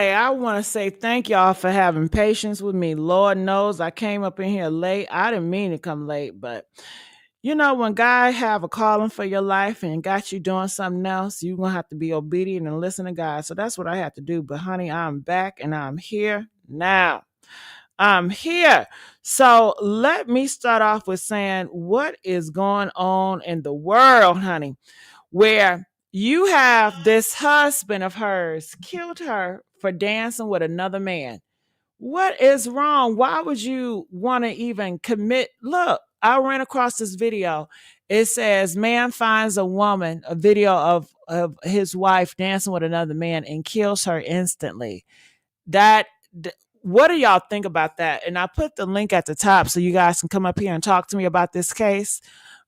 Hey, I want to say thank y'all for having patience with me. Lord knows I came up in here late. I didn't mean to come late, but you know, when God have a calling for your life and got you doing something else, you're gonna have to be obedient and listen to God. So that's what I have to do. But honey, I'm back and I'm here now. I'm here. So let me start off with saying what is going on in the world, honey, where you have this husband of hers killed her for dancing with another man. What is wrong? Why would you want to even commit? Look, I ran across this video. It says, man finds a woman, a video of his wife dancing with another man and kills her instantly. That, what do y'all think about that? And I put the link at the top so you guys can come up here and talk to me about this case.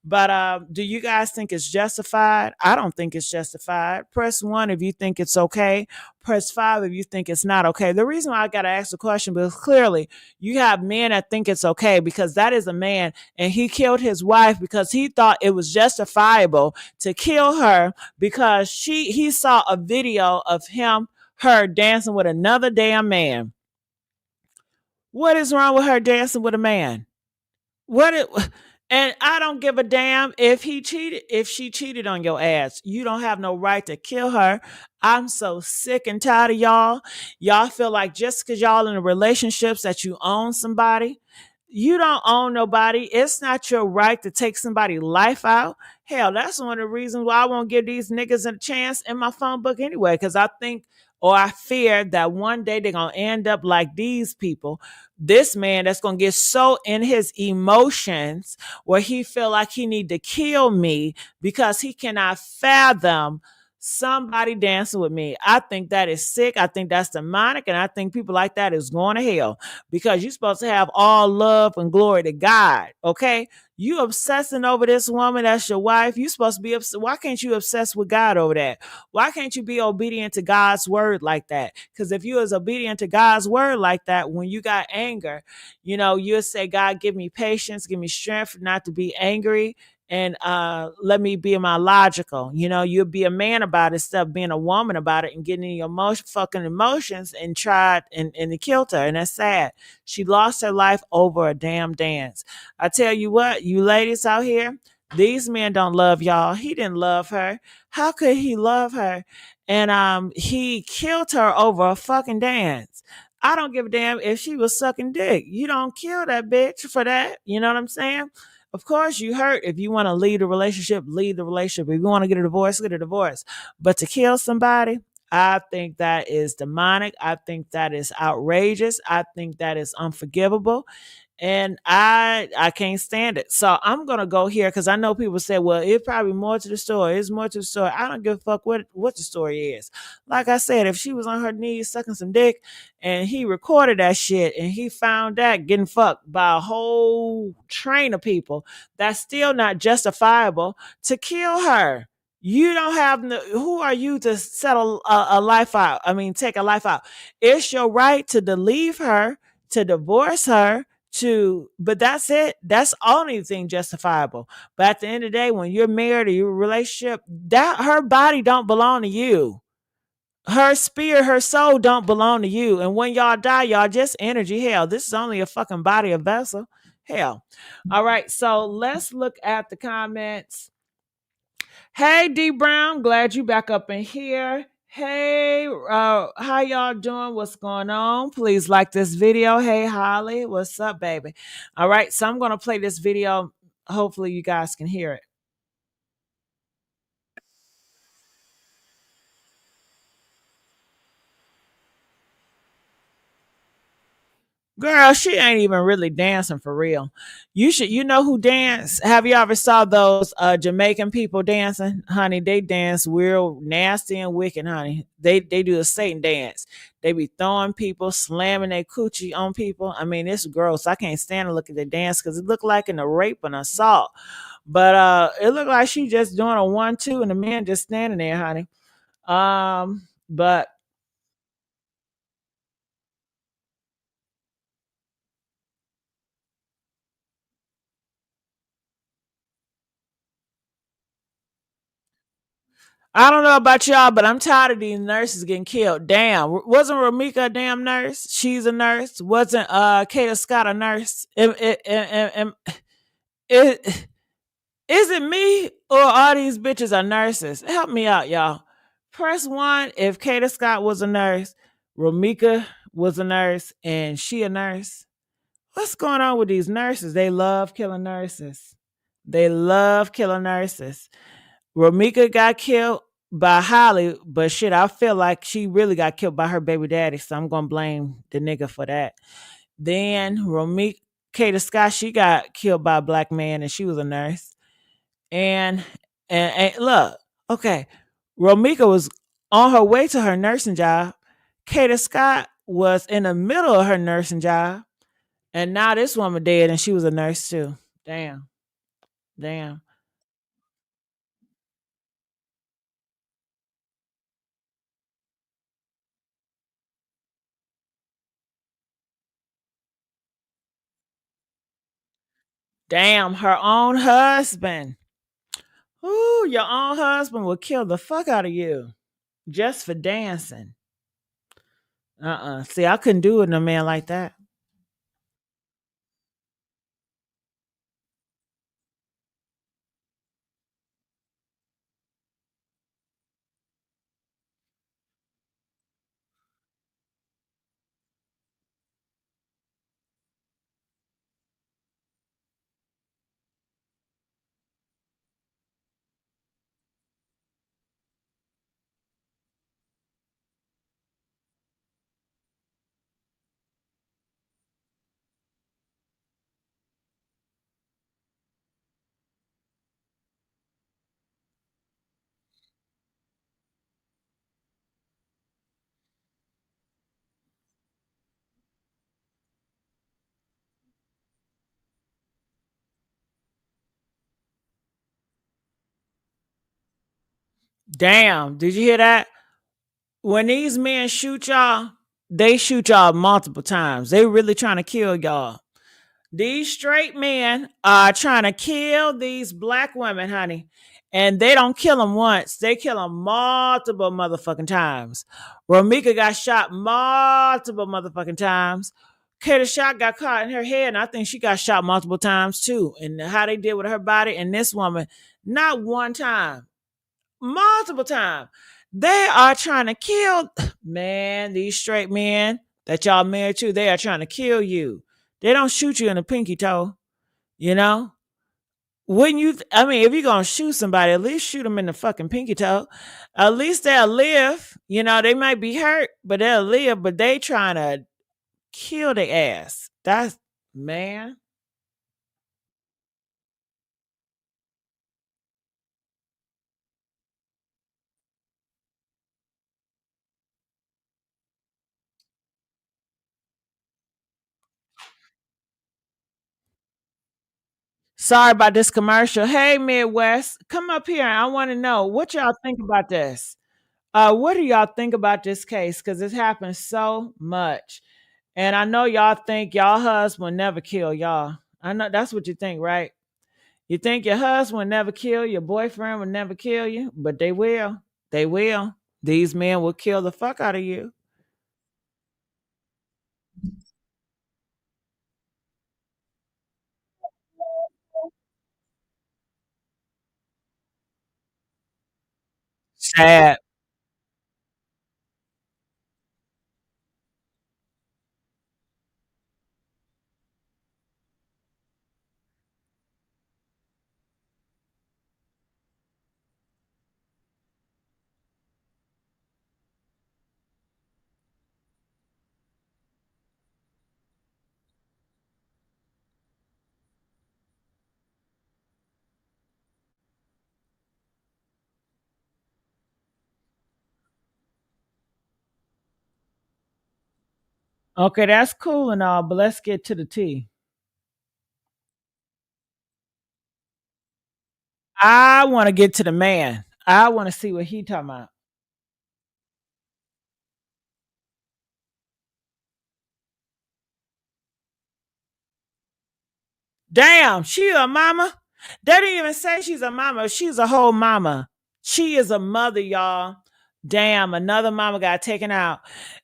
But do you guys think it's justified? I don't think it's justified. Press one if you think it's okay. Press five if you think it's not okay. The reason why I got to ask the question because clearly you have men that think it's okay because that is a man and he killed his wife because he thought it was justifiable to kill her because he saw a video of her dancing with another damn man. What is wrong with her dancing with a man? What it and I don't give a damn if she cheated on your ass. You don't have no right to kill her. I'm so sick and tired of y'all. Y'all feel like just because y'all in a relationships that you own somebody. You don't own nobody. It's not your right to take somebody's life out. Hell, that's one of the reasons why I won't give these niggas a chance in my phone book anyway. Because I think or I fear that one day they're gonna end up like these people. This man that's gonna get so in his emotions where he feel like he need to kill me because he cannot fathom somebody dancing with me. I think that is sick. I think that's demonic, and I think people like that is going to hell because you're supposed to have all love and glory to God. Okay, you obsessing over this woman that's your wife. You supposed to be upset. Why can't you obsess with God over that? Why can't you be obedient to God's word like that? Because if you was obedient to God's word like that, when you got anger, you know, you'll say, God, give me patience, give me strength not to be angry, and let me be my logical. You know, you'll be a man about it instead of being a woman about it and getting in your fucking emotions and tried and it killed her. And that's sad. She lost her life over a damn dance. I tell you what, you ladies out here, these men don't love y'all. He didn't love her. How could he love her? And he killed her over a fucking dance. I don't give a damn if she was sucking dick. You don't kill that bitch for that. You know what I'm saying? Of course, you hurt. If you want to leave the relationship, leave the relationship. If you want to get a divorce, get a divorce. But to kill somebody, I think that is demonic. I think that is outrageous. I think that is unforgivable, and I can't stand it. So I'm gonna go here because I know people say, "Well, it's probably more to the story. It's more to the story." I don't give a fuck what the story is. Like I said, if she was on her knees sucking some dick, and he recorded that shit, and he found that getting fucked by a whole train of people, that's still not justifiable to kill her. You don't have no, who are you to settle a life out? I mean, take a life out. It's your right to leave her, to divorce her, but that's it. That's only thing justifiable. But at the end of the day, when you're married or you're in a relationship, that her body don't belong to you. Her spirit, her soul don't belong to you. And when y'all die, y'all just energy. Hell, this is only a fucking body, a vessel. Hell. All right, so let's look at the comments. Hey D Brown, glad you back up in here. Hey, how y'all doing? What's going on? Please like this video. Hey Holly, what's up, baby? All right, so I'm gonna play this video. Hopefully you guys can hear it. Girl, she ain't even really dancing for real. You know who dance? Have you ever saw those Jamaican people dancing? Honey, they dance real nasty and wicked, honey. They do a Satan dance. They be throwing people, slamming their coochie on people. I mean, it's gross. I can't stand to look at the dance because it look like a rape and assault. But it looked like she just doing a 1-2 and the man just standing there, honey. But I don't know about y'all, but I'm tired of these nurses getting killed. Damn, wasn't Ramika a damn nurse? She's a nurse. Wasn't Kata Scott a nurse? It, is it me or all these bitches are nurses? Help me out, y'all. Press one if Kata Scott was a nurse, Ramika was a nurse, and she a nurse. What's going on with these nurses? They love killing nurses. They love killing nurses. Ramika got killed by Holly, but shit, I feel like she really got killed by her baby daddy, so I'm gonna blame the nigga for that. Then Ramika Kata Scott, she got killed by a black man and she was a nurse. And and look, okay, Ramika was on her way to her nursing job. Kata Scott was in the middle of her nursing job. And now this woman dead and she was a nurse too. Damn. Damn. Damn, her own husband. Ooh, your own husband will kill the fuck out of you just for dancing. See, I couldn't do it in a man like that. Damn, did you hear that? When these men shoot y'all, they shoot y'all multiple times. They really trying to kill y'all. These straight men are trying to kill these black women, honey. And they don't kill them once. They kill them multiple motherfucking times. Ramika got shot multiple motherfucking times. Kata shot got caught in her head, and I think she got shot multiple times too. And how they did with her body and this woman, not one time, multiple times. They are trying to kill, man, these straight men that y'all married to, they are trying to kill you. They don't shoot you in the pinky toe, you know? Wouldn't you? I mean, if you're gonna shoot somebody, at least shoot them in the fucking pinky toe. At least they'll live. You know, they might be hurt, but they'll live. But they trying to kill their ass. That's man. Sorry about this commercial. Hey, Midwest, come up here. I want to know what y'all think about this. What do y'all think about this case? Because it happens so much. And I know y'all think y'all husband will never kill y'all. I know that's what you think, right? You think your husband will never kill you, your boyfriend will never kill you, but they will. They will. These men will kill the fuck out of you. Sad. Okay, that's cool and all, but let's get to the tea. I want to get to the man. I want to see what he talking about. Damn, she a mama? They didn't even say she's a mama. She's a whole mama. She is a mother, y'all. Damn, another mama got taken out.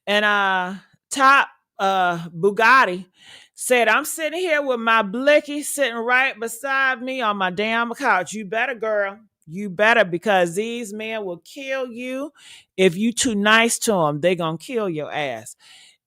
And top Bugatti said, I'm sitting here with my blicky sitting right beside me on my damn couch. You better, girl. You better, because these men will kill you if you too nice to them. They gonna kill your ass.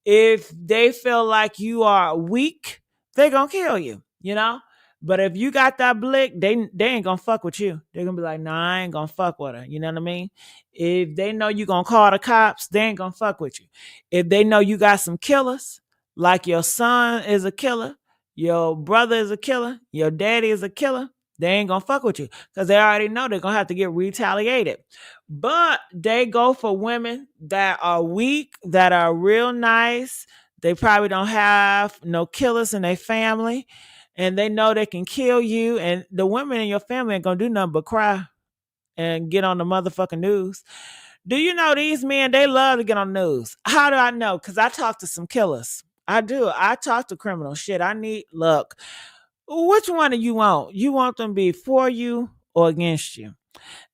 If they feel like you are weak, they gonna kill you, you know? But if you got that blick, they ain't gonna fuck with you. They're gonna be like, nah, I ain't gonna fuck with her. You know what I mean? If they know you gonna call the cops, they ain't gonna fuck with you. If they know you got some killers, like your son is a killer, your brother is a killer, your daddy is a killer, they ain't gonna fuck with you. Because they already know they're gonna have to get retaliated. But they go for women that are weak, that are real nice. They probably don't have no killers in their family, and they know they can kill you. And the women in your family ain't gonna do nothing but cry and get on the motherfucking news. Do you know these men? They love to get on the news. How do I know? Because I talk to some killers. I do. I talk to criminals. Shit, I need look. Which one do you want? You want them to be for you or against you?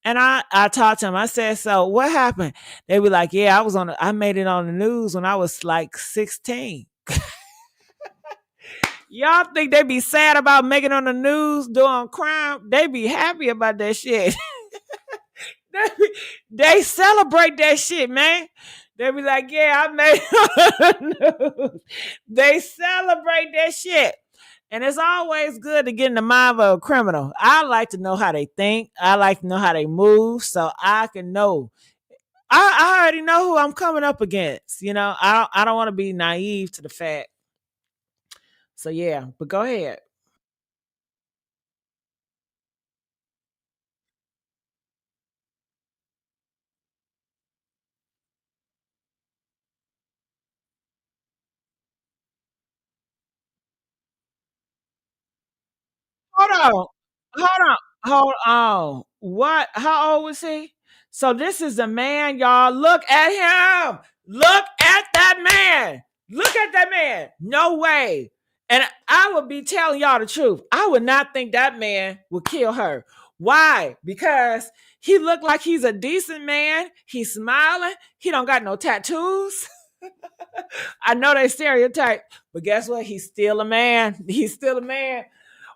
And I talked to him. I said, so what happened? They were like, yeah, I made it on the news when I was like 16. Y'all think they be sad about making on the news doing crime? They be happy about that shit. they celebrate that shit, man. They be like, yeah, I made it on the news. They celebrate that shit. And it's always good to get in the mind of a criminal. I like to know how they think. I like to know how they move so I can know. I already know who I'm coming up against. You know, I don't want to be naive to the fact. So yeah, but go ahead. Hold on. Hold on. Hold on. What? How old was he? So this is the man, y'all. Look at him. Look at that man. Look at that man. No way. And I would be telling y'all the truth. I would not think that man would kill her. Why? Because he looked like he's a decent man. He's smiling. He don't got no tattoos. I know they stereotype, but guess what? He's still a man. He's still a man.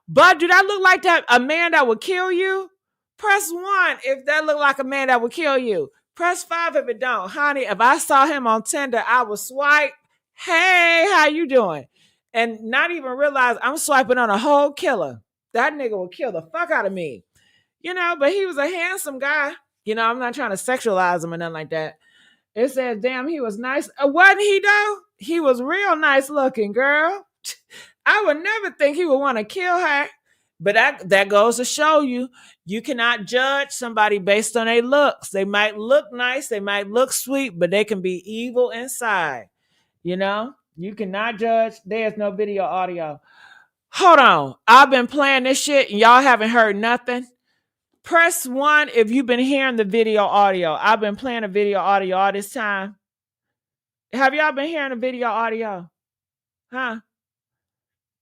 But do that look like that a man that would kill you? Press one if that look like a man that would kill you. Press five if it don't. Honey, if I saw him on Tinder, I would swipe, hey, how you doing? And not even realize I'm swiping on a whole killer. That nigga will kill the fuck out of me. You know, but he was a handsome guy. You know, I'm not trying to sexualize him or nothing like that. It says, damn, he was nice. Wasn't he though? He was real nice looking, girl. I would never think he would want to kill her. But that goes to show you, you cannot judge somebody based on their looks. They might look nice, they might look sweet, but they can be evil inside. You know, you cannot judge. There's no video audio. Hold on. I've been playing this shit and y'all haven't heard nothing. Press one if you've been hearing the video audio. I've been playing the video audio all this time. Have y'all been hearing the video audio? Huh?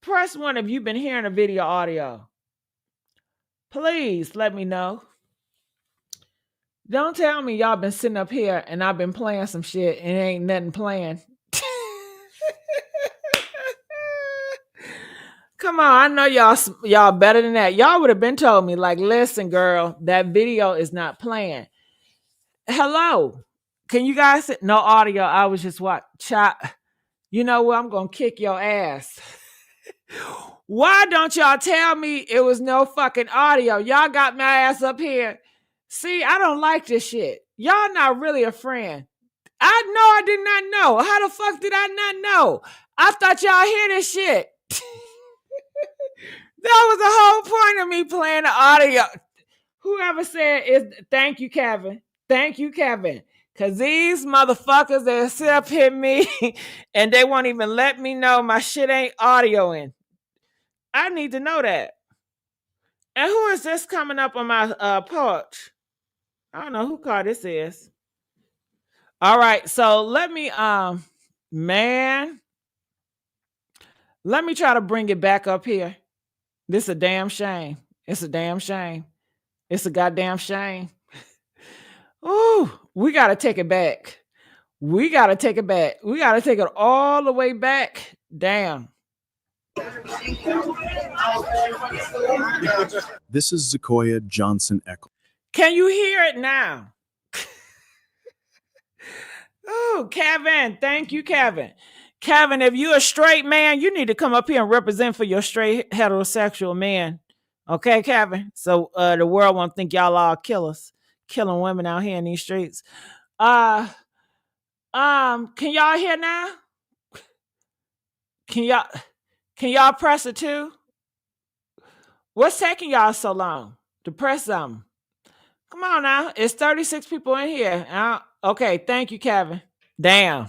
Press one if you've been hearing the video audio. Please let me know. Don't tell me y'all been sitting up here and I've been playing some shit and ain't nothing playing. Come on, I know y'all better than that. Y'all would have been told me like, listen, girl, that video is not playing. Hello, can you guys? No audio. I was just what chat. You know what? I'm gonna kick your ass. Why don't y'all tell me it was no fucking audio? Y'all got my ass up here. See, I don't like this shit. Y'all not really a friend. I know I did not know. How the fuck did I not know? I thought y'all hear this shit. That was the whole point of me playing the audio. Whoever said is thank you, Kevin. Thank you, Kevin. Cause these motherfuckers they sit up hit me and they won't even let me know my shit ain't audioing. I need to know that. And who is this coming up on my porch? I don't know who car this is. All right, so let me man, let me try to bring it back up here. This a damn shame. It's a damn shame. It's a goddamn shame. Ooh, we got to take it back. We got to take it back. We got to take it all the way back. Damn. This is Sequoia Johnson Eccles. Can you hear it now? Oh, Kevin. Thank you, Kevin. Kevin, if you're a straight man, you need to come up here and represent for your straight heterosexual men. Okay, Kevin? So the world won't think y'all all killers, killing women out here in these streets. Uh can y'all hear now? Can y'all can y'all press it too? What's taking y'all so long to press something? Come on now. It's 36 people in here. Okay, thank you, Kevin. Damn.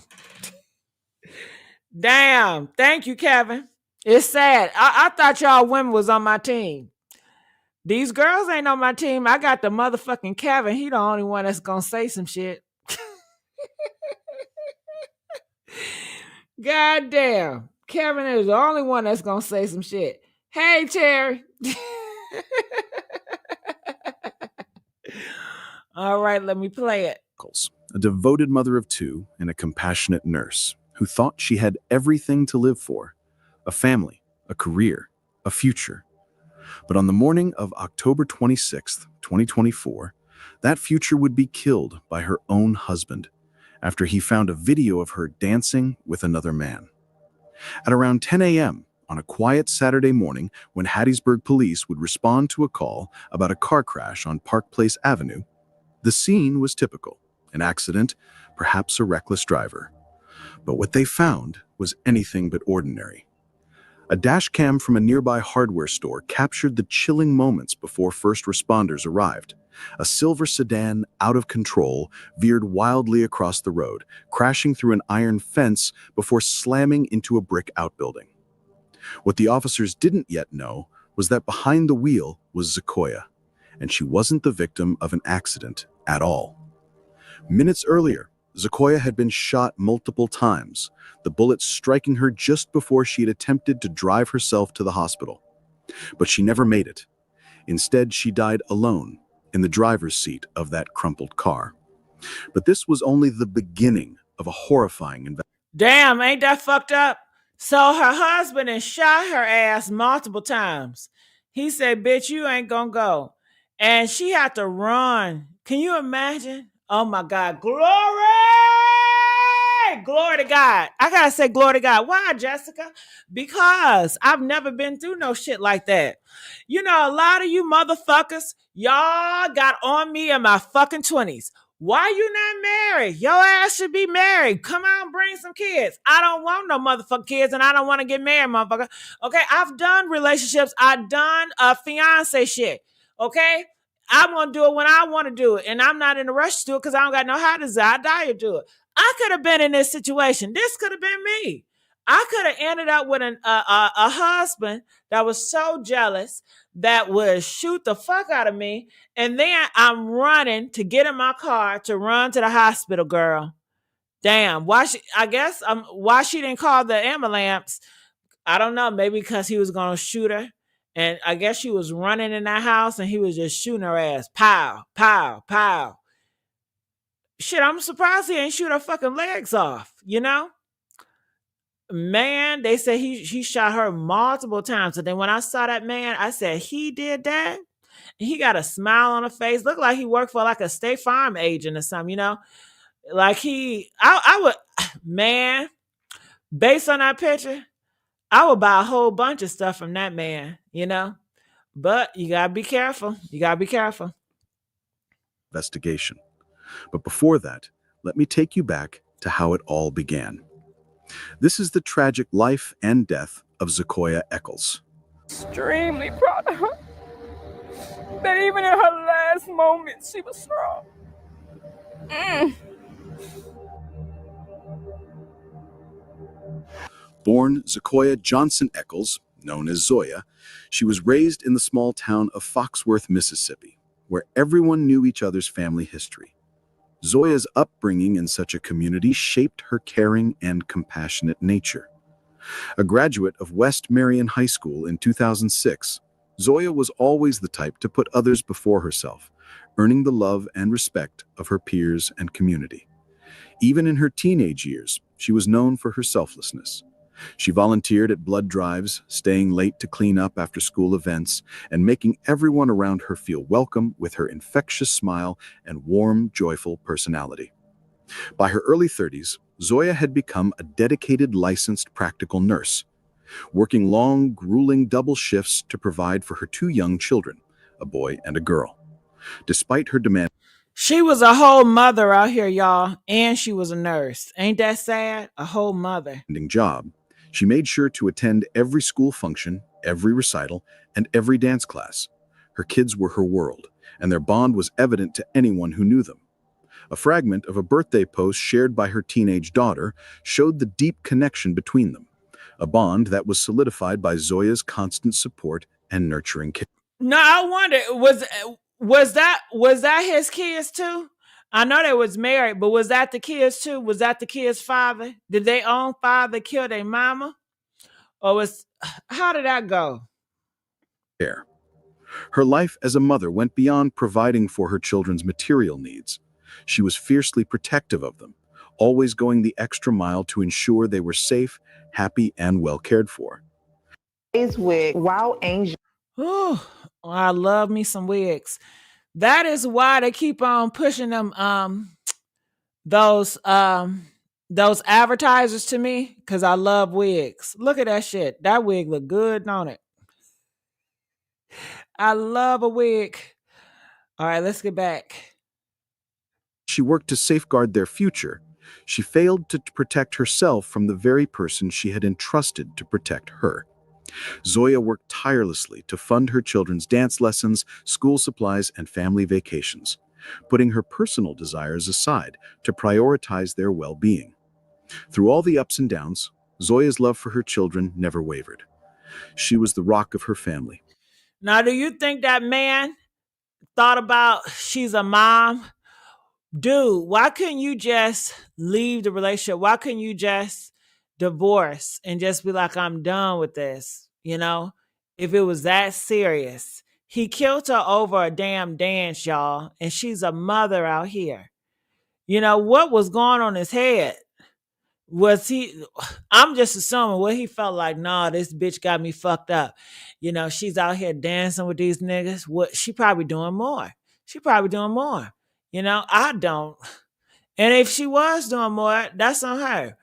Damn. Thank you, Kevin. It's sad. I thought y'all women was on my team. These girls ain't on my team. I got the motherfucking Kevin. He the only one that's gonna say some shit. God damn. Kevin is the only one that's gonna say some shit. Hey, Terry. All right, let me play it. A devoted mother of two and a compassionate nurse who thought she had everything to live for: a family, a career, a future. But on the morning of October 26th, 2024, that future would be killed by her own husband after he found a video of her dancing with another man. At around 10 a.m., on a quiet Saturday morning when Hattiesburg police would respond to a call about a car crash on Park Place Avenue, the scene was typical: an accident, perhaps a reckless driver. But what they found was anything but ordinary. A dash cam from a nearby hardware store captured the chilling moments before first responders arrived. A silver sedan, out of control, veered wildly across the road, crashing through an iron fence before slamming into a brick outbuilding. What the officers didn't yet know was that behind the wheel was Sequoia, and she wasn't the victim of an accident at all. Minutes earlier, Sequoia had been shot multiple times, the bullets striking her just before she had attempted to drive herself to the hospital. But she never made it. Instead, she died alone in the driver's seat of that crumpled car. But this was only the beginning of a horrifying investigation. Damn, ain't that fucked up? So her husband had shot her ass multiple times. He said, bitch, you ain't gonna go. And she had to run. Can you imagine? Oh my God. Glory! Glory to God. I gotta say glory to God. Why, Jessica? Because I've never been through no shit like that. You know, a lot of you motherfuckers, y'all got on me in my fucking 20s. Why you not married? Your ass should be married. Come on, bring some kids. I don't want no motherfucking kids, and I don't want to get married, motherfucker. Okay, I've done relationships. I've done fiance shit. Okay, I'm gonna do it when I want to do it, and I'm not in a rush to do it because I don't got no high desire to do it. I could have been in this situation. This could have been me. I could have ended up with a husband that was so jealous that would shoot the fuck out of me. And then I'm running to get in my car to run to the hospital, girl. Damn. Why she didn't call the ambulance. I don't know. Maybe because he was going to shoot her. And I guess she was running in that house and he was just shooting her ass. Pow, pow, pow. Shit, I'm surprised he ain't shoot her fucking legs off, you know? Man, they said he shot her multiple times. And then when I saw that man, I said, he did that? He got a smile on his face. Looked like he worked for like a State Farm agent or something, you know? Like I would, man, based on that picture, I would buy a whole bunch of stuff from that man, you know? But you gotta be careful. You gotta be careful. Investigation. But before that, let me take you back to how it all began. This is the tragic life and death of Sequoia Eccles. Extremely proud of her. That even in her last moments, she was strong. Born Sequoia Johnson Eccles, known as Zoya, she was raised in the small town of Foxworth, Mississippi, where everyone knew each other's family history. Zoya's upbringing in such a community shaped her caring and compassionate nature. A graduate of West Marion High School in 2006, Zoya was always the type to put others before herself, earning the love and respect of her peers and community. Even in her teenage years, she was known for her selflessness. She volunteered at blood drives, staying late to clean up after school events, and making everyone around her feel welcome with her infectious smile and warm, joyful personality. By her early 30s, Zoya had become a dedicated licensed practical nurse, working long, grueling double shifts to provide for her two young children, a boy and a girl. Despite her demanding She was a whole mother out here, y'all, and she was a nurse. Ain't that sad? A whole mother. job, she made sure to attend every school function, every recital, and every dance class. Her kids were her world, and their bond was evident to anyone who knew them. A fragment of a birthday post shared by her teenage daughter showed the deep connection between them, a bond that was solidified by Zoya's constant support and nurturing care. No, I wonder was that his kids too? I know they was married, but was that the kids too? Was that the kids' father? Did they own father kill their mama, or was how did that go? Her life as a mother went beyond providing for her children's material needs. She was fiercely protective of them, always going the extra mile to ensure they were safe, happy, and well cared for. With Wow Angel. Ooh, I love me some wigs. That is why they keep on pushing them those those advertisers to me because I love wigs. Look at that shit. That wig look good, don't it? I love a wig. All right, let's get back. She worked to safeguard their future. She failed to protect herself from the very person she had entrusted to protect her. Zoya worked tirelessly to fund her children's dance lessons, school supplies, and family vacations, putting her personal desires aside to prioritize their well-being. Through all the ups and downs, Zoya's love for her children never wavered. She was the rock of her family. Now, do you think that man thought about she's a mom? Dude, why couldn't you just leave the relationship? Why couldn't you just divorce and just be like, I'm done with this? You know, if it was that serious. He killed her over a damn dance, y'all, and she's a mother out here. You know, what was going on in his head? Was he, I'm just assuming what he felt like, nah, this bitch got me fucked up. You know, she's out here dancing with these niggas. What she probably doing more. She probably doing more. You know, I don't. And if she was doing more, that's on her.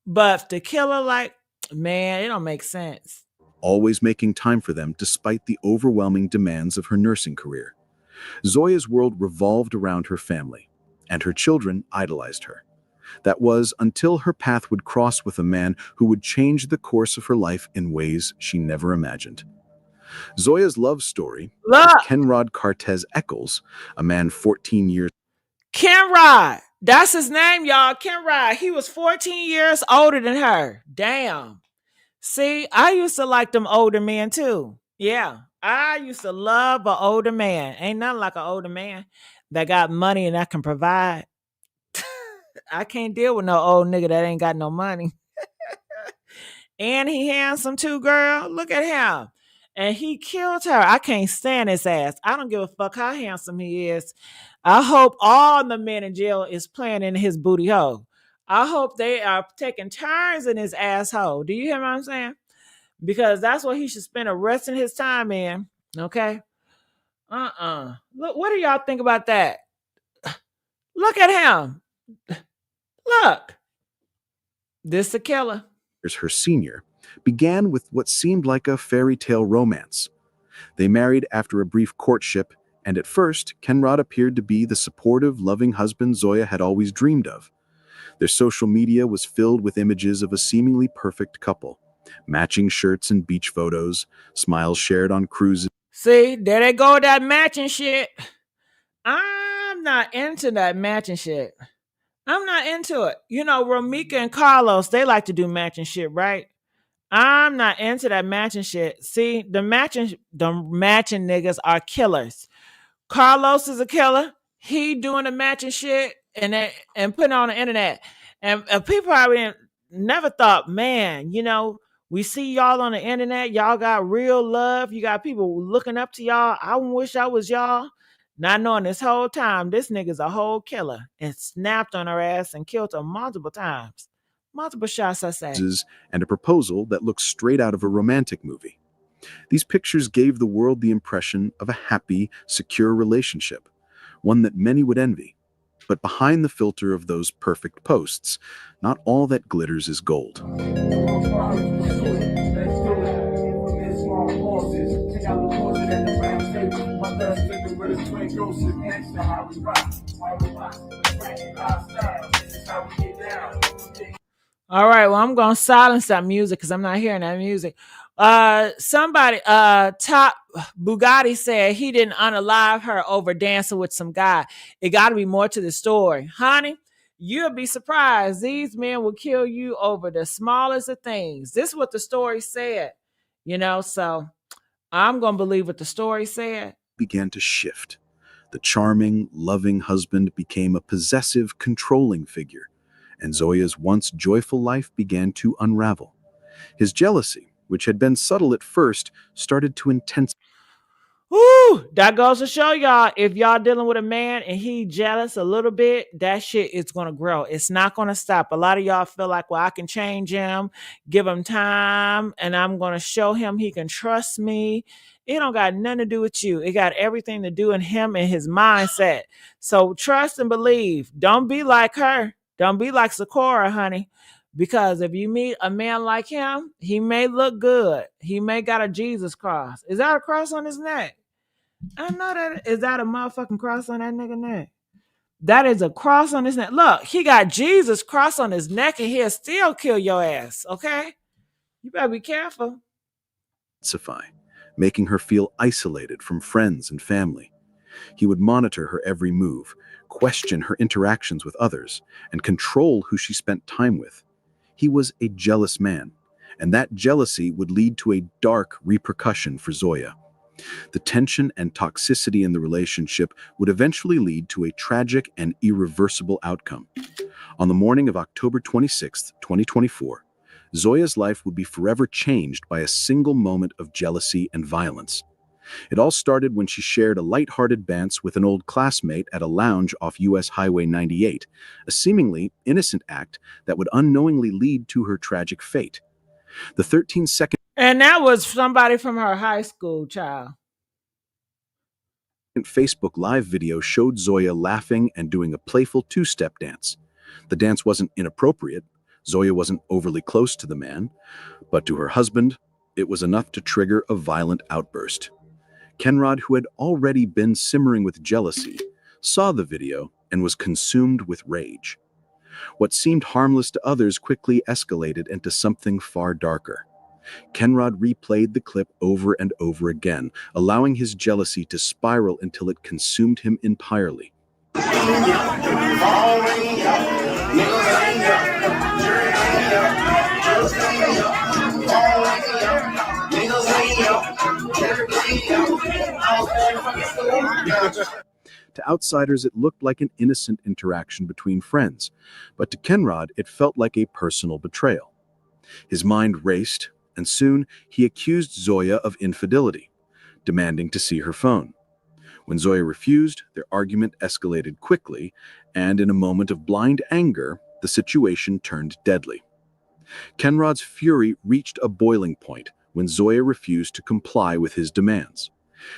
But to kill her, like, man, it don't make sense. Always making time for them despite the overwhelming demands of her nursing career. Zoya's world revolved around her family, and her children idolized her. That was until her path would cross with a man who would change the course of her life in ways she never imagined. Zoya's love story was Look, Kenrod Cartez Eccles, a man 14 years Kenrod. That's his name, y'all. Kenrod. He was 14 years older than her. Damn. See, I used to like them older men too. Yeah. I used to love an older man. Ain't nothing like an older man that got money and that can provide. I can't deal with no old nigga that ain't got no money. And he handsome too, girl. Look at him. And he killed her. I can't stand his ass. I don't give a fuck how handsome he is. I hope all the men in jail is playing in his booty hole. I hope they are taking turns in his asshole. Do you hear what I'm saying? Because that's what he should spend the rest of his time in. Okay? Look, what do y'all think about that? Look at him. Look. This a killer. her senior, began with what seemed like a fairy tale romance. They married after a brief courtship, and at first, Kenrod appeared to be the supportive, loving husband Zoya had always dreamed of. Their social media was filled with images of a seemingly perfect couple, matching shirts and beach photos, smiles shared on cruises. See, there they go with that matching shit. I'm not into that matching shit. I'm not into it. You know, Romika and Carlos, they like to do matching shit, right? I'm not into that matching shit. See, the matching niggas are killers. Carlos is a killer. He doing the matching shit and putting it on the internet. And people probably never thought, man, you know, we see y'all on the internet. Y'all got real love. You got people looking up to y'all. I wish I was y'all. Not knowing this whole time, this nigga's a whole killer and snapped on her ass and killed her multiple times. Multiple shots, I say. And a proposal that looked straight out of a romantic movie. These pictures gave the world the impression of a happy, secure relationship, one that many would envy. But behind the filter of those perfect posts, not all that glitters is gold. All right, well, I'm gonna silence that music because I'm not hearing that music. Somebody, Top Bugatti said he didn't unalive her over dancing with some guy. It got to be more to the story, honey. You'll be surprised. These men will kill you over the smallest of things. This is what the story said, So I'm gonna believe what the story said. Began to shift. The charming, loving husband became a possessive, controlling figure, and Zoya's once joyful life began to unravel. His jealousy, which had been subtle at first, started to intensify. Woo! That goes to show y'all, if y'all dealing with a man and he jealous a little bit, that shit is going to grow. It's not going to stop. A lot of y'all feel like, well, I can change him, give him time, and I'm going to show him he can trust me. It don't got nothing to do with you. It got everything to do with him and his mindset. So trust and believe. Don't be like her. Don't be like Sakura, honey. Because if you meet a man like him, he may look good. He may got a Jesus cross. Is that a cross on his neck? I know that. Is that a motherfucking cross on that nigga neck? That is a cross on his neck. Look, he got Jesus cross on his neck and he'll still kill your ass, okay? You better be careful. Making her feel isolated from friends and family. He would monitor her every move, question her interactions with others, and control who she spent time with. He was a jealous man, and that jealousy would lead to a dark repercussion for Zoya. The tension and toxicity in the relationship would eventually lead to a tragic and irreversible outcome. On the morning of October 26, 2024, Zoya's life would be forever changed by a single moment of jealousy and violence. It all started when she shared a lighthearted dance with an old classmate at a lounge off US Highway 98, a seemingly innocent act that would unknowingly lead to her tragic fate. The 13-second And that was somebody from her high school, child. Facebook Live video showed Zoya laughing and doing a playful two-step dance. The dance wasn't inappropriate. Zoya wasn't overly close to the man, but to her husband, it was enough to trigger a violent outburst. Kenrod, who had already been simmering with jealousy, saw the video and was consumed with rage. What seemed harmless to others quickly escalated into something far darker. Kenrod replayed the clip over and over again, allowing his jealousy to spiral until it consumed him entirely. To outsiders, it looked like an innocent interaction between friends, but to Kenrod, it felt like a personal betrayal. His mind raced, and soon he accused Zoya of infidelity, demanding to see her phone. When Zoya refused, their argument escalated quickly, and in a moment of blind anger, the situation turned deadly. Kenrod's fury reached a boiling point when Zoya refused to comply with his demands.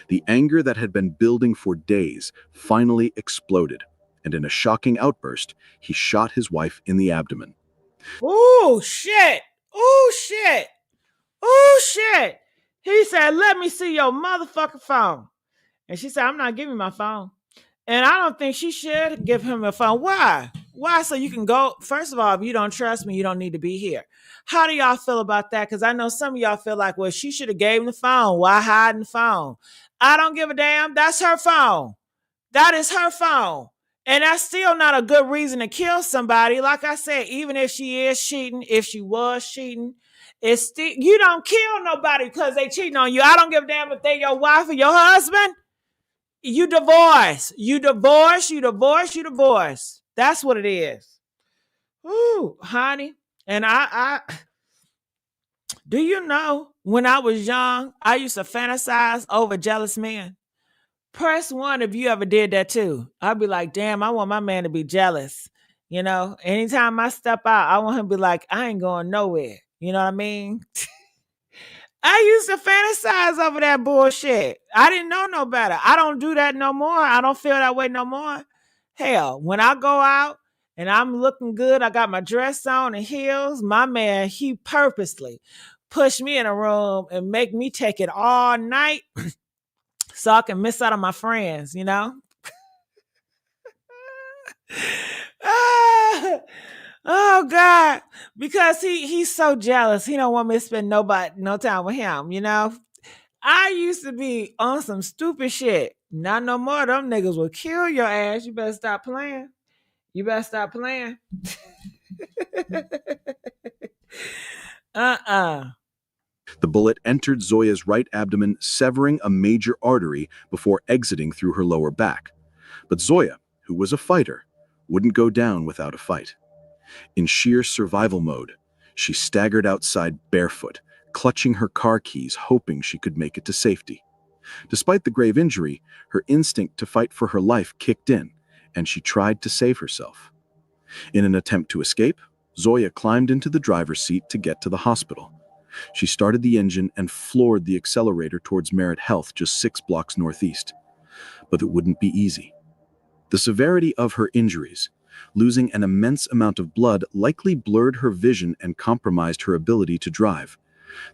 The anger that had been building for days finally exploded, and in a shocking outburst, he shot his wife in the abdomen. Oh, shit! Oh, shit! Oh, shit! He said, let me see your motherfucking phone. And she said, I'm not giving my phone. And I don't think she should give him a phone. Why? Why? So you can go. First of all, if you don't trust me, you don't need to be here. How do y'all feel about that? Because I know some of y'all feel like, well, she should have gave him the phone. Why hiding the phone? I don't give a damn. That's her phone. That is her phone. And that's still not a good reason to kill somebody. Like I said, even if she is cheating, if she was cheating, it's still, you don't kill nobody because they cheating on you. I don't give a damn if they your wife or your husband. You divorce. You divorce. You divorce. You divorce. That's what it is. Ooh, honey. And I do you know when I was young, I used to fantasize over jealous men. Press one if you ever did that too. I'd be like, damn, I want my man to be jealous. Anytime I step out, I want him to be like, I ain't going nowhere. You know what I mean? I used to fantasize over that bullshit. I didn't know no better. I don't do that no more. I don't feel that way no more. Hell, when I go out and I'm looking good, I got my dress on and heels, my man, he purposely push me in a room and make me take it all night so I can miss out on my friends. Ah, oh God. Because he's so jealous. He don't want me to spend no time with him. I used to be on some stupid shit. Not no more. Them niggas will kill your ass. You better stop playing. You better stop playing. uh-uh. The bullet entered Zoya's right abdomen, severing a major artery before exiting through her lower back. But Zoya, who was a fighter, wouldn't go down without a fight. In sheer survival mode, she staggered outside barefoot, clutching her car keys, hoping she could make it to safety. Despite the grave injury, her instinct to fight for her life kicked in, and she tried to save herself. In an attempt to escape, Zoya climbed into the driver's seat to get to the hospital. She started the engine and floored the accelerator towards Merritt Health, just 6 blocks northeast. But it wouldn't be easy. The severity of her injuries, losing an immense amount of blood, likely blurred her vision and compromised her ability to drive.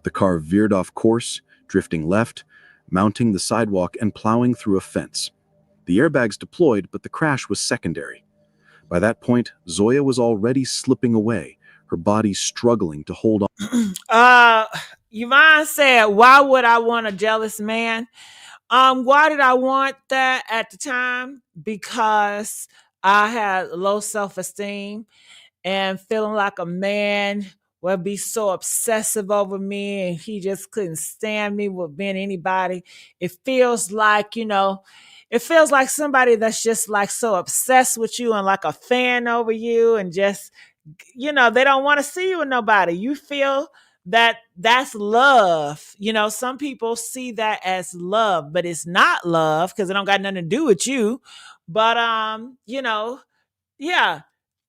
The car veered off course, drifting left, mounting the sidewalk and plowing through a fence. The airbags deployed, but the crash was secondary. By that point, Zoya was already slipping away, her body struggling to hold on. Yvonne said, why would I want a jealous man? Why did I want that at the time? Because I had low self-esteem and feeling like a man would be so obsessive over me and he just couldn't stand me with being anybody. It feels like somebody that's just like so obsessed with you and like a fan over you and just, they don't want to see you with nobody. You feel that that's love. Some people see that as love, but it's not love because it don't got nothing to do with you. But yeah,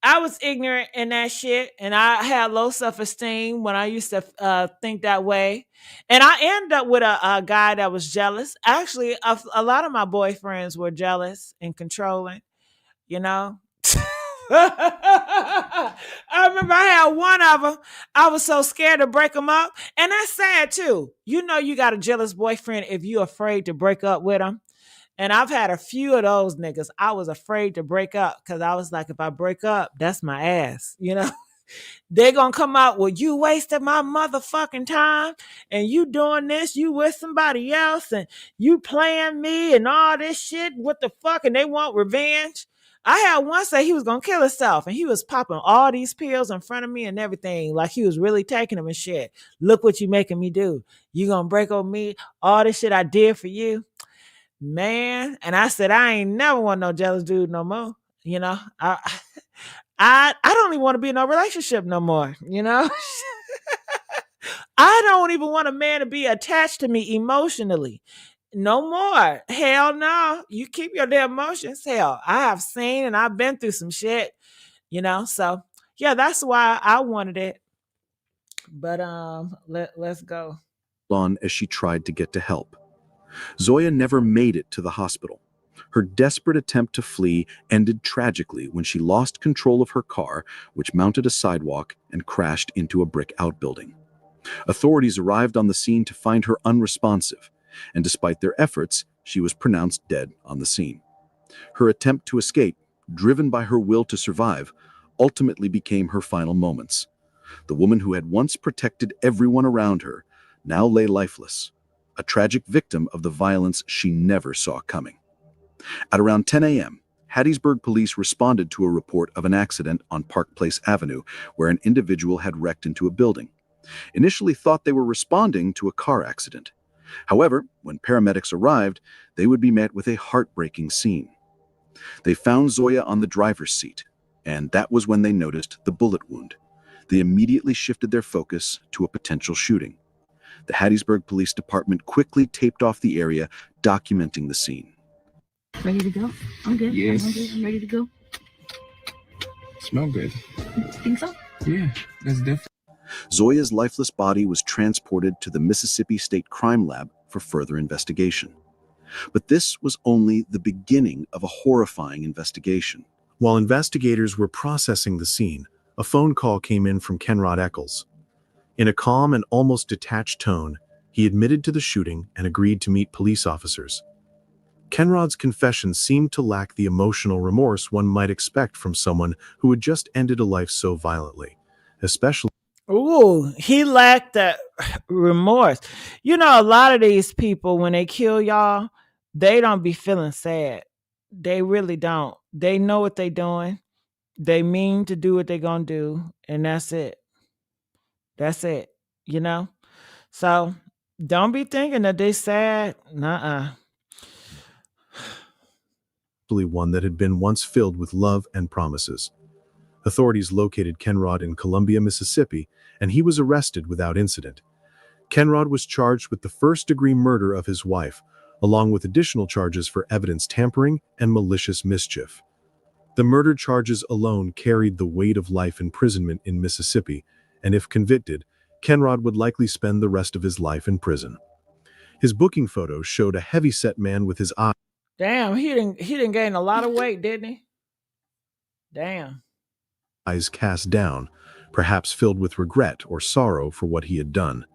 I was ignorant in that shit, and I had low self esteem when I used to think that way. And I ended up with a guy that was jealous. Actually, a lot of my boyfriends were jealous and controlling. You know. I remember I had one of them. I was so scared to break them up, and that's sad too. You got a jealous boyfriend if you're afraid to break up with him. And I've had a few of those niggas. I was afraid to break up because I was like, if I break up, that's my ass. They're going to come out, well, you wasted my motherfucking time and you doing this, you with somebody else and you playing me and all this shit. What the fuck? And they want revenge. I had one say he was going to kill himself and he was popping all these pills in front of me and everything. Like he was really taking them and shit. Look what you making me do. You going to break up me? All this shit I did for you. Man, and I said I ain't never want no jealous dude no more. I don't even want to be in no relationship no more. I don't even want a man to be attached to me emotionally. No more. Hell no. You keep your damn emotions. Hell, I have seen and I've been through some shit. So yeah, that's why I wanted it. But let's go. On as she tried to get to help. Zoya never made it to the hospital. Her desperate attempt to flee ended tragically when she lost control of her car, which mounted a sidewalk and crashed into a brick outbuilding. Authorities arrived on the scene to find her unresponsive, and despite their efforts, she was pronounced dead on the scene. Her attempt to escape, driven by her will to survive, ultimately became her final moments. The woman who had once protected everyone around her now lay lifeless, a tragic victim of the violence she never saw coming. At around 10 a.m., Hattiesburg police responded to a report of an accident on Park Place Avenue where an individual had wrecked into a building. Initially thought they were responding to a car accident. However, when paramedics arrived, they would be met with a heartbreaking scene. They found Zoya on the driver's seat, and that was when they noticed the bullet wound. They immediately shifted their focus to a potential shooting. The Hattiesburg Police Department quickly taped off the area, documenting the scene. Ready to go? I'm good. Yes. I'm hungry. I'm ready to go. Smell good. Think so? Yeah, that's definitely. Zoya's lifeless body was transported to the Mississippi State Crime Lab for further investigation. But this was only the beginning of a horrifying investigation. While investigators were processing the scene, a phone call came in from Kenrod Eccles. In a calm and almost detached tone, he admitted to the shooting and agreed to meet police officers. Kenrod's confession seemed to lack the emotional remorse one might expect from someone who had just ended a life so violently, especially. Ooh, he lacked that remorse. You know, a lot of these people, when they kill y'all, they don't be feeling sad. They really don't. They know what they doing. They mean to do what they gonna do, and that's it. That's it. You know? So don't be thinking that they sad. Nuh-uh. One that had been once filled with love and promises. Authorities located Kenrod in Columbia, Mississippi, and he was arrested without incident. Kenrod was charged with the first-degree murder of his wife, along with additional charges for evidence tampering and malicious mischief. The murder charges alone carried the weight of life imprisonment in Mississippi, and if convicted, Kenrod would likely spend the rest of his life in prison. His booking photos showed a heavy-set man with his Damn, he didn't gain a lot of weight, didn't he? Damn. eyes cast down, perhaps filled with regret or sorrow for what he had done.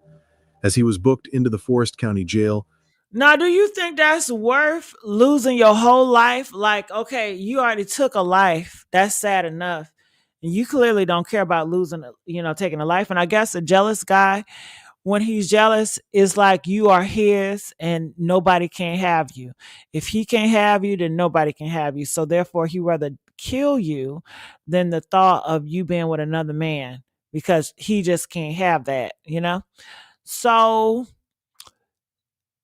As he was booked into the Forest County Jail, Now, do you think that's worth losing your whole life? Like, okay, you already took a life. That's sad enough. And you clearly don't care about losing, taking a life. And I guess a jealous guy, when he's jealous, is like you are his and nobody can have you. If he can't have you, then nobody can have you. So therefore, he rather kill you than the thought of you being with another man because he just can't have that. So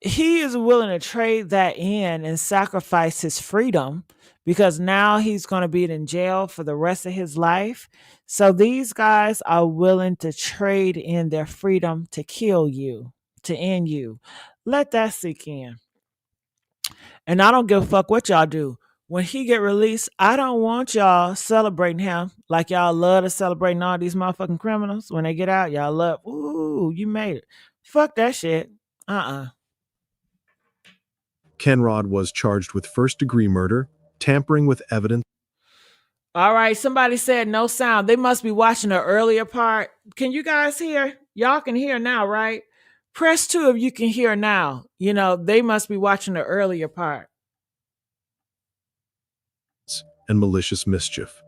he is willing to trade that in and sacrifice his freedom because now he's going to be in jail for the rest of his life. So these guys are willing to trade in their freedom to kill you, to end you. Let that sink in. And I don't give a fuck what y'all do. When he get released, I don't want y'all celebrating him like y'all love to celebrating all these motherfucking criminals. When they get out, y'all love, ooh, you made it. Fuck that shit. Uh-uh. Kenrod was charged with first-degree murder, tampering with evidence. All right, somebody said no sound. They must be watching the earlier part. Can you guys hear? Y'all can hear now, right? Press 2 if you can hear now. They must be watching the earlier part. And malicious mischief.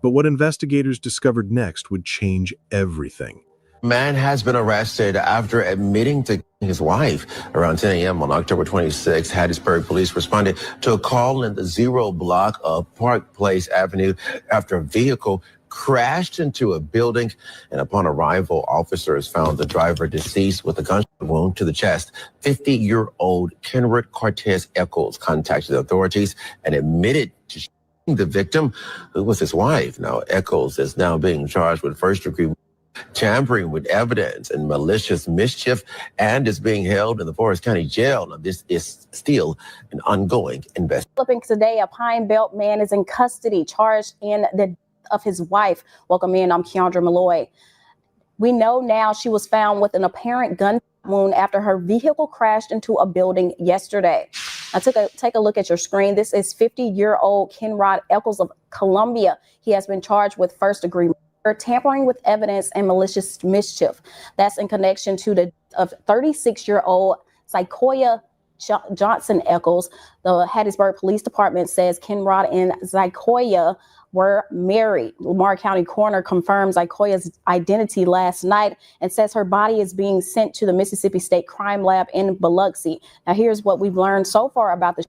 But what investigators discovered next would change everything. Man has been arrested after admitting to his wife. Around 10 a.m. on October 26, Hattiesburg police responded to a call in the 0 block of Park Place Avenue after a vehicle crashed into a building. And upon arrival, officers found the driver deceased with a gunshot wound to the chest. 50-year-old Kenrod Cortez Eccles contacted the authorities and admitted to shooting the victim, who was his wife. Now, Eccles is now being charged with first-degree tampering with evidence and malicious mischief, and is being held in the Forest County Jail. Now, this is still an ongoing investigation. Flipping today, a Pine Belt man is in custody, charged in the death of his wife. Welcome in, I'm Keandra Malloy. We know now she was found with an apparent gun wound after her vehicle crashed into a building yesterday. Now, take a look at your screen. This is 50-year-old Kenrod Eccles of Columbia. He has been charged with first-degree tampering with evidence and malicious mischief. That's in connection to the of 36-year-old Zykoya Johnson Eccles. The Hattiesburg Police Department says Kenrod and Zykoya were married. Lamar County coroner confirmed Zykoya's identity last night and says her body is being sent to the Mississippi State Crime Lab in Biloxi. Now, here's what we've learned so far about the.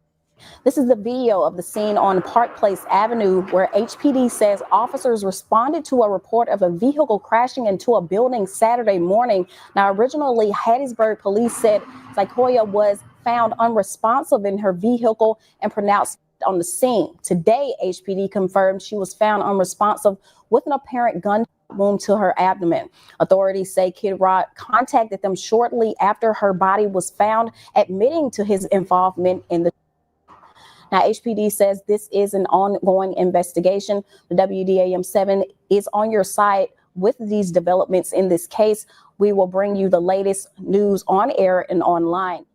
This is the video of the scene on Park Place Avenue where HPD says officers responded to a report of a vehicle crashing into a building Saturday morning. Now, originally, Hattiesburg police said Zykoya was found unresponsive in her vehicle and pronounced on the scene. Today, HPD confirmed she was found unresponsive with an apparent gun wound to her abdomen. Authorities say Kenrod contacted them shortly after her body was found, admitting to his involvement in the. Now, HPD says this is an ongoing investigation. The WDAM7 is on your side with these developments in this case. We will bring you the latest news on air and online.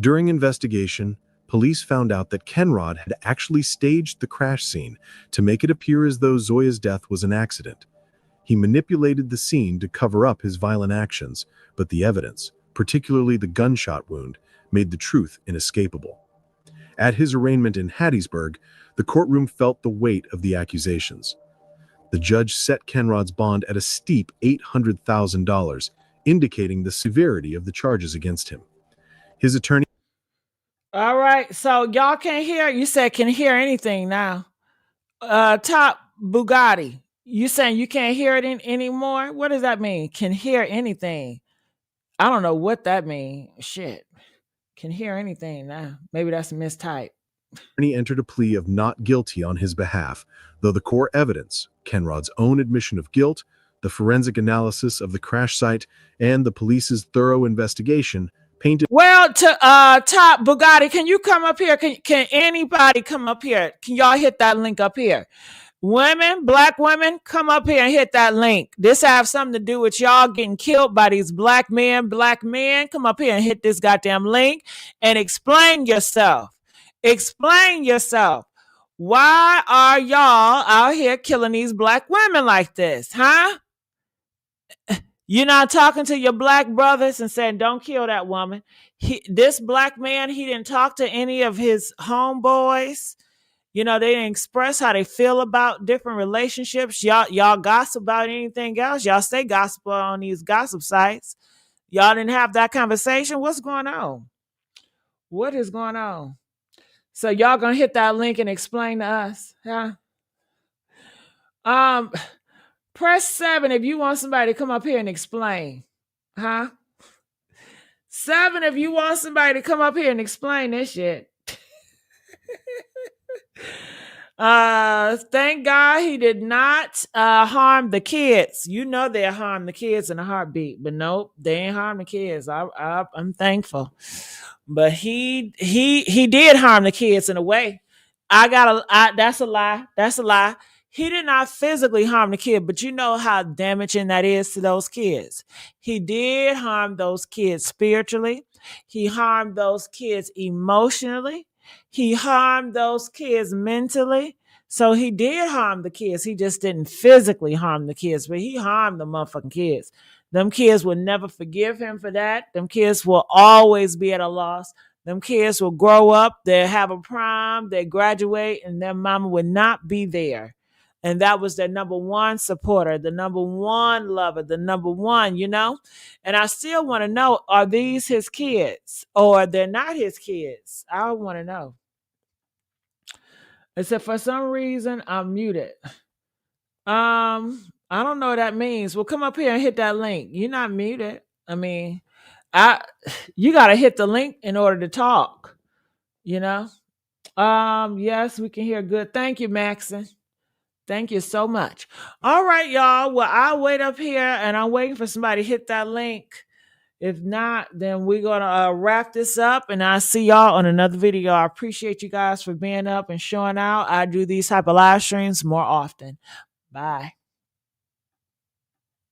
During investigation, police found out that Kenrod had actually staged the crash scene to make it appear as though Zoya's death was an accident. He manipulated the scene to cover up his violent actions, but the evidence, particularly the gunshot wound, made the truth inescapable. At his arraignment in Hattiesburg, the courtroom felt the weight of the accusations. The judge set Kenrod's bond at a steep $800,000, indicating the severity of the charges against him. His attorney... All right, so y'all can't hear. You said can hear anything now. Top Bugatti. You saying you can't hear it anymore? What does that mean? Can hear anything? I don't know what that means. Shit. Can hear anything now. Maybe that's a mistype. He entered a plea of not guilty on his behalf, though the core evidence, Kenrod's own admission of guilt, the forensic analysis of the crash site, and the police's thorough investigation painted... Well, to Top Bugatti, can you come up here? Can anybody come up here? Can y'all hit that link up here? Women, black women, come up here and hit that link. This have something to do with y'all getting killed by these black men. Black men, come up here and hit this goddamn link and explain yourself. Explain yourself. Why are y'all out here killing these black women like this, huh? You're not talking to your black brothers and saying, don't kill that woman. This black man, he didn't talk to any of his homeboys. You know, they didn't express how they feel about different relationships. Y'all gossip about anything else. Y'all stay gossip on these gossip sites. Y'all didn't have that conversation. What's going on? What is going on? So y'all gonna hit that link and explain to us, huh? Press 7 if you want somebody to come up here and explain, huh? 7 if you want somebody to come up here and explain this shit. Thank God he did not harm the kids. You know they harm the kids in a heartbeat, but nope, they ain't harm the kids. I'm thankful, but he did harm the kids in a way. That's a lie. That's a lie. He did not physically harm the kid, but you know how damaging that is to those kids. He did harm those kids spiritually. He harmed those kids emotionally. He harmed those kids mentally. So he did harm the kids. He just didn't physically harm the kids, but he harmed the motherfucking kids. Them kids will never forgive him for that. Them kids will always be at a loss. Them kids will grow up, they'll have a prom, they graduate, and their mama will not be there. And that was their number one supporter, the number one lover, the number one, you know? And I still want to know, are these his kids or they're not his kids? I want to know. Except for some reason, I'm muted. I don't know what that means. Well, come up here and hit that link. You're not muted. I mean, you got to hit the link in order to talk, you know? Yes, we can hear good. Thank you, Maxon. Thank you so much. All right, y'all. Well, I'll wait up here and I'm waiting for somebody to hit that link. If not, then we're going to wrap this up and I'll see y'all on another video. I appreciate you guys for being up and showing out. I do these type of live streams more often. Bye.